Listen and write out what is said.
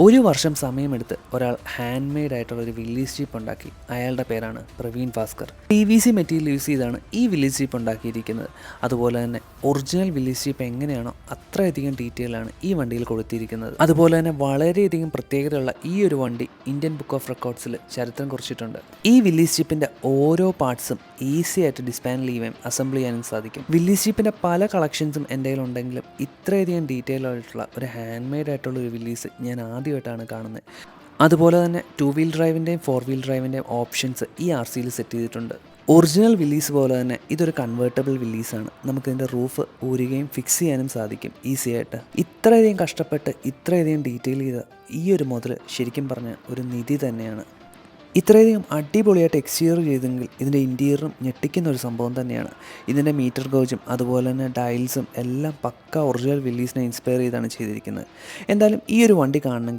ഒരു വർഷം സമയമെടുത്ത് ഒരാൾ ഹാൻഡ് മെയ്ഡ് ആയിട്ടുള്ള ഒരു വില്ലേജ് ജീപ്പ് ഉണ്ടാക്കി. അയാളുടെ പേരാണ് Praveen Bhaskar. PVC material use ചെയ്താണ് ഈ വില്ലേജ് ജീപ്പ് ഉണ്ടാക്കിയിരിക്കുന്നത്. അതുപോലെ തന്നെ ഒറിജിനൽ വില്ലേജ് ജീപ്പ് എങ്ങനെയാണോ അത്രയധികം ഡീറ്റെയിൽ ആണ് ഈ വണ്ടിയിൽ കൊടുത്തിരിക്കുന്നത്. അതുപോലെ തന്നെ വളരെയധികം പ്രത്യേകതയുള്ള ഈ ഒരു വണ്ടി ഇന്ത്യൻ ബുക്ക് ഓഫ് റെക്കോർഡ്സിൽ ചരിത്രം കുറിച്ചിട്ടുണ്ട്. ഈ വില്ലേജ് ജീപ്പിൻ്റെ ഓരോ പാർട്സും ഈസി ആയിട്ട് ഡിസ്പാൻഡിൽ ചെയ്യുകയും അസംബിൾ ചെയ്യാനും സാധിക്കും. വില്ലേജ് ജീപ്പിൻ്റെ പല കളക്ഷൻസും എൻ്റെ കയ്യിലുണ്ടെങ്കിലും ഇത്രയധികം ഡീറ്റെയിൽ ആയിട്ടുള്ള ഒരു ഹാൻഡ് മെയ്ഡ് ആയിട്ടുള്ള ഒരു വില്ലേജ് ഞാൻ ആദ്യമായിട്ടാണ് കാണുന്നത്. അതുപോലെ തന്നെ 2 വീൽ ഡ്രൈവിൻ്റെയും 4 വീൽ ഡ്രൈവിൻ്റെയും ഓപ്ഷൻസ് ഈ RCയിൽ സെറ്റ് ചെയ്തിട്ടുണ്ട്. ഒറിജിനൽ വില്ലീസ് പോലെ തന്നെ ഇതൊരു കൺവേർട്ടബിൾ വില്ലീസാണ്. നമുക്കിതിൻ്റെ റൂഫ് ഊരുകയും ഫിക്സ് ചെയ്യാനും സാധിക്കും ഈസി ആയിട്ട്. ഇത്രയധികം കഷ്ടപ്പെട്ട് ഇത്രയധികം ഡീറ്റെയിൽ ചെയ്ത ഈ ഒരു മുതൽ ശരിക്കും പറഞ്ഞാൽ ഒരു നിധി തന്നെയാണ്. ഇത്രയധികം അടിപൊളിയായിട്ട് എക്സ്റ്റീരിയർ ചെയ്തെങ്കിൽ ഇതിൻ്റെ ഇൻറ്റീരിയറും ഞെട്ടിക്കുന്ന ഒരു സംഭവം തന്നെയാണ്. ഇതിൻ്റെ മീറ്റർ ഗോജും അതുപോലെ തന്നെ ഡയൽസും എല്ലാം പക്ക ഒറിജിനൽ വില്ലീസിനെ ഇൻസ്പയർ ചെയ്താണ് ചെയ്തിരിക്കുന്നത്. എന്തായാലും ഈ ഒരു വണ്ടി കാണണമെങ്കിൽ